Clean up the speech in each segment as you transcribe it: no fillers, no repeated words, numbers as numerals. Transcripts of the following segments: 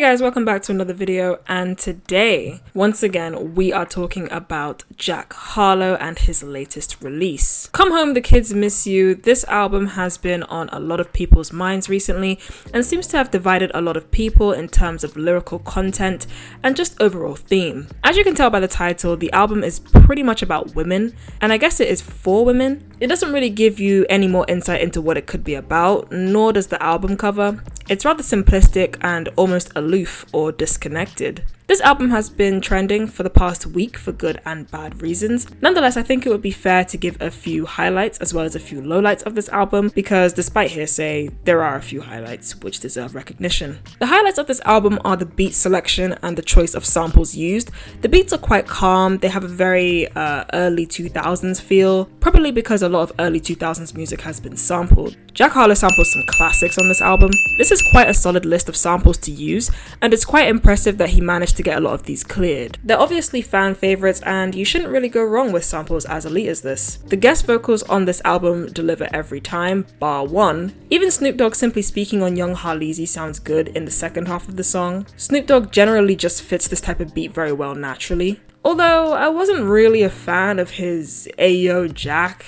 Hey guys, welcome back to another video, and today, once again, we are talking about Jack Harlow and his latest release. Come Home, the Kids Miss You. This album has been on a lot of people's minds recently and seems to have divided a lot of people in terms of lyrical content and just overall theme. As you can tell by the title, the album is pretty much about women, and I guess it is for women. It doesn't really give you any more insight into what it could be about, nor does the album cover. It's rather simplistic and almost aloof or disconnected. This album has been trending for the past week for good and bad reasons. Nonetheless, I think it would be fair to give a few highlights as well as a few lowlights of this album, because despite hearsay, there are a few highlights which deserve recognition. The highlights of this album are the beat selection and the choice of samples used. The beats are quite calm, they have a very early 2000s feel, probably because a lot of early 2000s music has been sampled. Jack Harlow samples some classics on this album. This is quite a solid list of samples to use, and it's quite impressive that he managed to get a lot of these cleared. They're obviously fan favorites, and you shouldn't really go wrong with samples as elite as this. The guest vocals on this album deliver every time, bar one. Even Snoop Dogg simply speaking on Young Harleezy sounds good in the second half of the song. Snoop Dogg generally just fits this type of beat very well naturally. Although I wasn't really a fan of his Ayo Jack,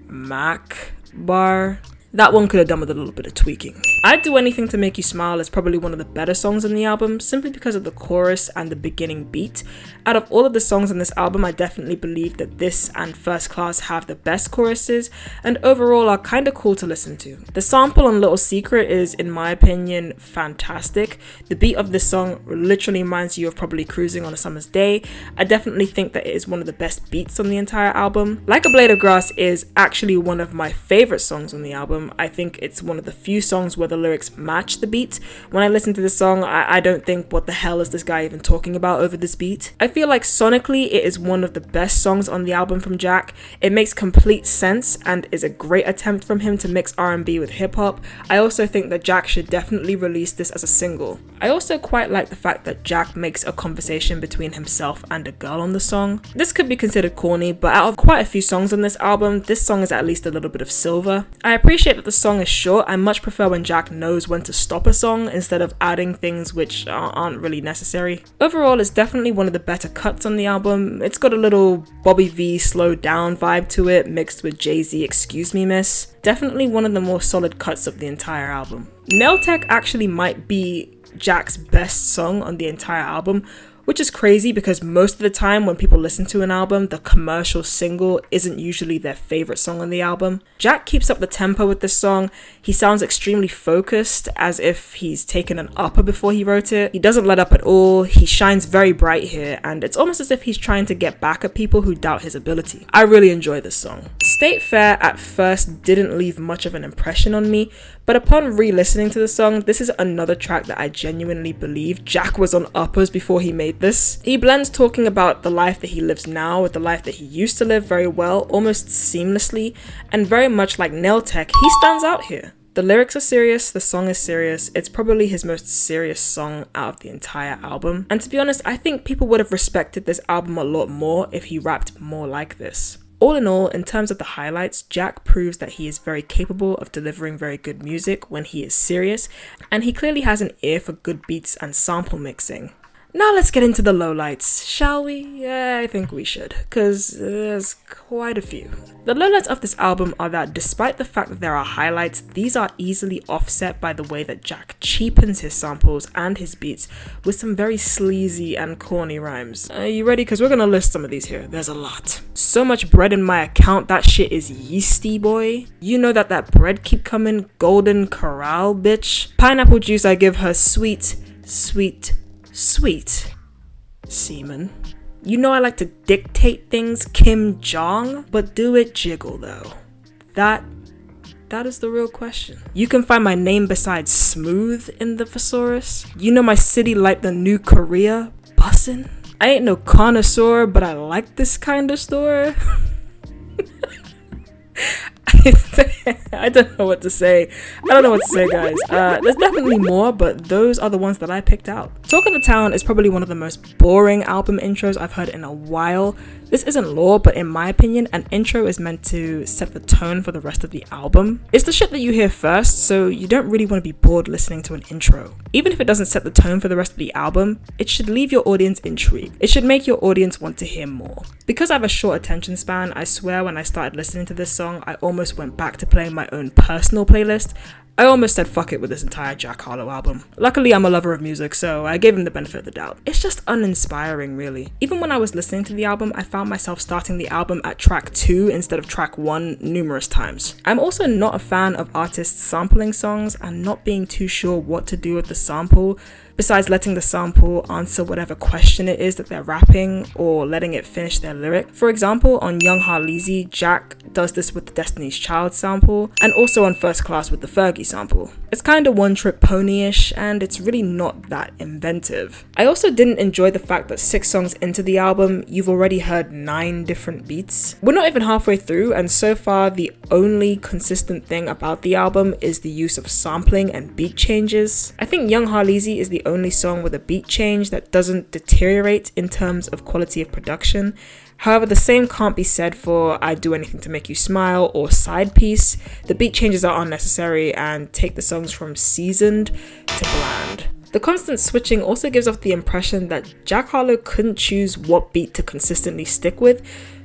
Mac bar. That one could have done with a little bit of tweaking. I'd Do Anything to Make You Smile is probably one of the better songs on the album, simply because of the chorus and the beginning beat. Out of all of the songs on this album, I definitely believe that this and First Class have the best choruses, and overall are kinda cool to listen to. The sample on Lil Secret is, in my opinion, fantastic. The beat of this song literally reminds you of probably cruising on a summer's day. I definitely think that it is one of the best beats on the entire album. Like a Blade of Grass is actually one of my favorite songs on the album. I think it's one of the few songs where the lyrics match the beat. When I listen to this song, I don't think, what the hell is this guy even talking about over this beat? I feel like sonically it is one of the best songs on the album from Jack. It makes complete sense and is a great attempt from him to mix R&B with hip hop. I also think that Jack should definitely release this as a single. I also quite like the fact that Jack makes a conversation between himself and a girl on the song. This could be considered corny, but out of quite a few songs on this album, this song is at least a little bit of silver. I appreciate that the song is short. I much prefer when Jack knows when to stop a song instead of adding things which aren't really necessary. Overall, it's definitely one of the better cuts on the album. It's got a little Bobby V slowed down vibe to it, mixed with Jay-Z Excuse Me Miss. Definitely one of the more solid cuts of the entire album. Nail Tech actually might be Jack's best song on the entire album, which is crazy because most of the time when people listen to an album, the commercial single isn't usually their favorite song on the album. Jack keeps up the tempo with this song. He sounds extremely focused, as if he's taken an upper before he wrote it. He doesn't let up at all. He shines very bright here, and it's almost as if he's trying to get back at people who doubt his ability. I really enjoy this song. State Fair at first didn't leave much of an impression on me, but upon re-listening to the song, this is another track that I genuinely believe Jack was on uppers before he made this. He blends talking about the life that he lives now with the life that he used to live very well, almost seamlessly, and very much like Nail Tech, he stands out here. The lyrics are serious, the song is serious. It's probably his most serious song out of the entire album. And to be honest, I think people would have respected this album a lot more if he rapped more like this. All in all, in terms of the highlights, Jack proves that he is very capable of delivering very good music when he is serious, and he clearly has an ear for good beats and sample mixing. Now let's get into the lowlights, shall we? Yeah, I think we should, because there's quite a few. The lowlights of this album are that despite the fact that there are highlights, these are easily offset by the way that Jack cheapens his samples and his beats with some very sleazy and corny rhymes. Are you ready? Because we're gonna list some of these here. There's a lot. So much bread in my account, that shit is yeasty, boy. You know that bread keep coming, golden corral, bitch. Pineapple juice, I give her sweet semen. You know I like to dictate things, Kim Jong, but do it jiggle though. That is the real question. You can find my name besides smooth in the thesaurus. You know my city like the new Korea, bussin'. I ain't no connoisseur, but I like this kind of store. I don't know what to say. I don't know what to say, guys. There's definitely more, but those are the ones that I picked out. Talk of the Town is probably one of the most boring album intros I've heard in a while. This isn't law, but in my opinion, an intro is meant to set the tone for the rest of the album. It's the shit that you hear first, so you don't really want to be bored listening to an intro. Even if it doesn't set the tone for the rest of the album, it should leave your audience intrigued. It should make your audience want to hear more. Because I have a short attention span, I swear when I started listening to this song, I almost went back to playing my own personal playlist. I almost said fuck it with this entire Jack Harlow album. Luckily, I'm a lover of music, so I gave him the benefit of the doubt. It's just uninspiring, really. Even when I was listening to the album, I found myself starting the album at track 2 instead of track 1 numerous times. I'm also not a fan of artists sampling songs and not being too sure what to do with the sample, besides letting the sample answer whatever question it is that they're rapping or letting it finish their lyric. For example, on Young Harleezy, Jack does this with the Destiny's Child sample, and also on First Class with the Fergie sample. It's kinda one-trick pony-ish, and it's really not that inventive. I also didn't enjoy the fact that 6 songs into the album, you've already heard 9 different beats. We're not even halfway through, and so far the only consistent thing about the album is the use of sampling and beat changes. I think Young Harleezy is the only song with a beat change that doesn't deteriorate in terms of quality of production. However, the same can't be said for I'd Do Anything to Make You Smile or Side Piece. The beat changes are unnecessary and take the songs from seasoned to bland. The constant switching also gives off the impression that Jack Harlow couldn't choose what beat to consistently stick with,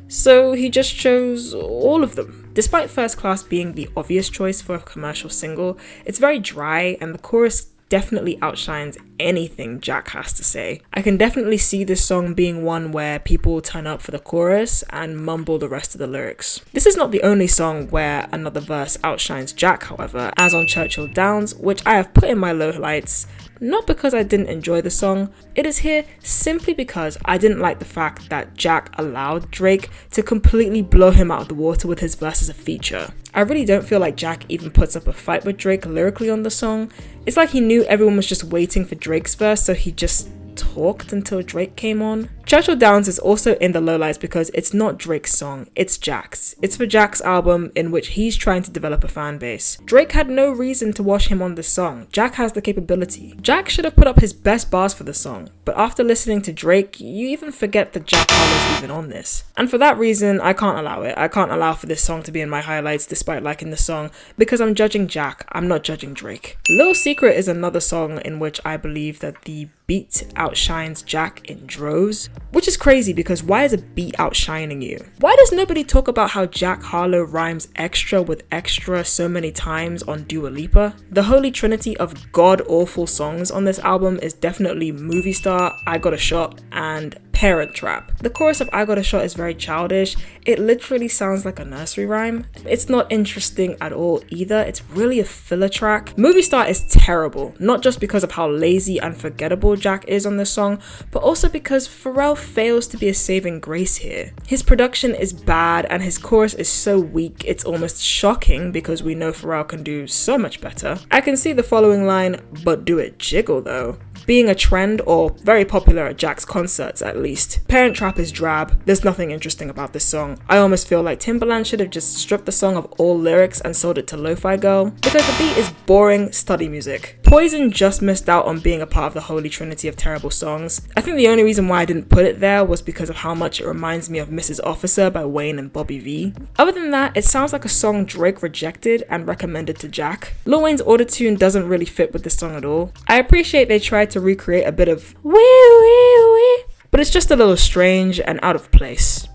so he just chose all of them. Despite First Class being the obvious choice for a commercial single, it's very dry and the chorus definitely outshines anything Jack has to say. I can definitely see this song being one where people turn up for the chorus and mumble the rest of the lyrics. This is not the only song where another verse outshines Jack, however, as on Churchill Downs, which I have put in my lowlights, not because I didn't enjoy the song. It is here simply because I didn't like the fact that Jack allowed Drake to completely blow him out of the water with his verse as a feature. I really don't feel like Jack even puts up a fight with Drake lyrically on the song. It's like he knew everyone was just waiting for Drake's verse, so he just talked until Drake came on. Churchill Downs is also in the lowlights because it's not Drake's song, it's Jack's. It's for Jack's album in which he's trying to develop a fan base. Drake had no reason to wash him on this song. Jack has the capability. Jack should have put up his best bars for the song, but after listening to Drake, you even forget that Jack Harlow's even on this. And for that reason, I can't allow it. I can't allow for this song to be in my highlights despite liking the song, because I'm judging Jack, I'm not judging Drake. Lil Secret is another song in which I believe that the beat outshines Jack in droves, which is crazy because why is a beat outshining you? Why does nobody talk about how Jack Harlow rhymes extra with extra so many times on Dua Lipa? The holy trinity of god-awful songs on this album is definitely Movie Star, I Got a Shot, and Parent Trap. The chorus of I Got a Shot is very childish. It literally sounds like a nursery rhyme. It's not interesting at all either. It's really a filler track. Movie Star is terrible, not just because of how lazy and forgettable Jack is on this song, but also because Pharrel fails to be a saving grace here. His production is bad and his chorus is so weak it's almost shocking because we know Pharrel can do so much better. I can see the following line, but do it jiggle though, being a trend or very popular at Jack's concerts at least. Parent Trap is drab. There's nothing interesting about this song. I almost feel like Timberlake should have just stripped the song of all lyrics and sold it to Lo-Fi Girl, because the beat is boring study music. Poison just missed out on being a part of the holy trinity of terrible songs. I think the only reason why I didn't put it there was because of how much it reminds me of Mrs. Officer by Wayne and Bobby V. Other than that, it sounds like a song Drake rejected and recommended to Jack. Lil Wayne's autotune doesn't really fit with this song at all. I appreciate they tried to recreate a bit of wee wee wee, but it's just a little strange and out of place.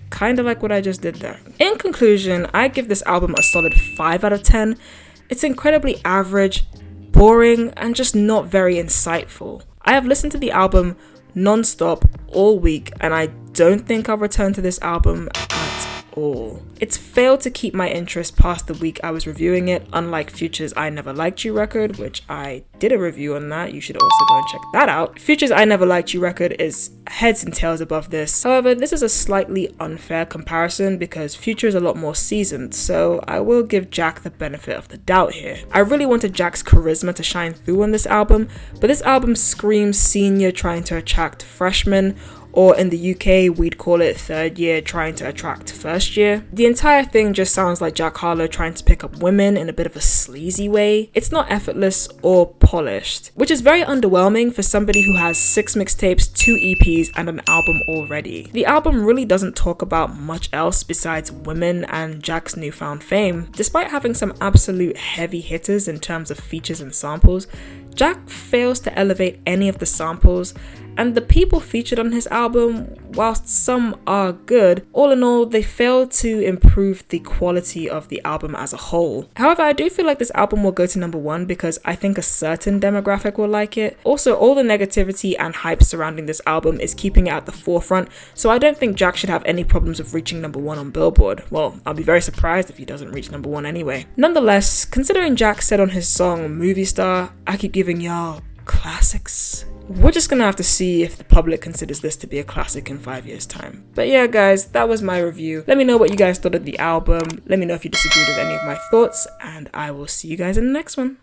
Kind of like what I just did there. In conclusion, I give this album a solid 5 out of 10. It's incredibly average, boring, and just not very insightful. I have listened to the album non-stop all week, and I don't think I'll return to this album at all. It's failed to keep my interest past the week I was reviewing it, unlike Future's I Never Liked You record, which I did a review on that. You should also go and check that out. Future's I Never Liked You record is heads and tails above this. However, this is a slightly unfair comparison because Future is a lot more seasoned, so I will give Jack the benefit of the doubt here. I really wanted Jack's charisma to shine through on this album, but this album screams senior trying to attract freshmen, or in the UK we'd call it third year trying to attract first year. The entire thing just sounds like Jack Harlow trying to pick up women in a bit of a sleazy way. It's not effortless or polished, which is very underwhelming for somebody who has 6 mixtapes, 2 EPs, and an album already. The album really doesn't talk about much else besides women and Jack's newfound fame. Despite having some absolute heavy hitters in terms of features and samples, Jack fails to elevate any of the samples, and the people featured on his album, whilst some are good, all in all, they fail to improve the quality of the album as a whole. However, I do feel like this album will go to number 1 because I think a certain demographic will like it. Also, all the negativity and hype surrounding this album is keeping it at the forefront, so I don't think Jack should have any problems with reaching number 1 on Billboard. Well, I'll be very surprised if he doesn't reach number 1 anyway. Nonetheless, considering Jack said on his song Movie Star, "I keep giving y'all classics," we're just gonna have to see if the public considers this to be a classic in 5 years' time. But yeah, guys, that was my review. Let me know what you guys thought of the album. Let me know if you disagreed with any of my thoughts, and I will see you guys in the next one.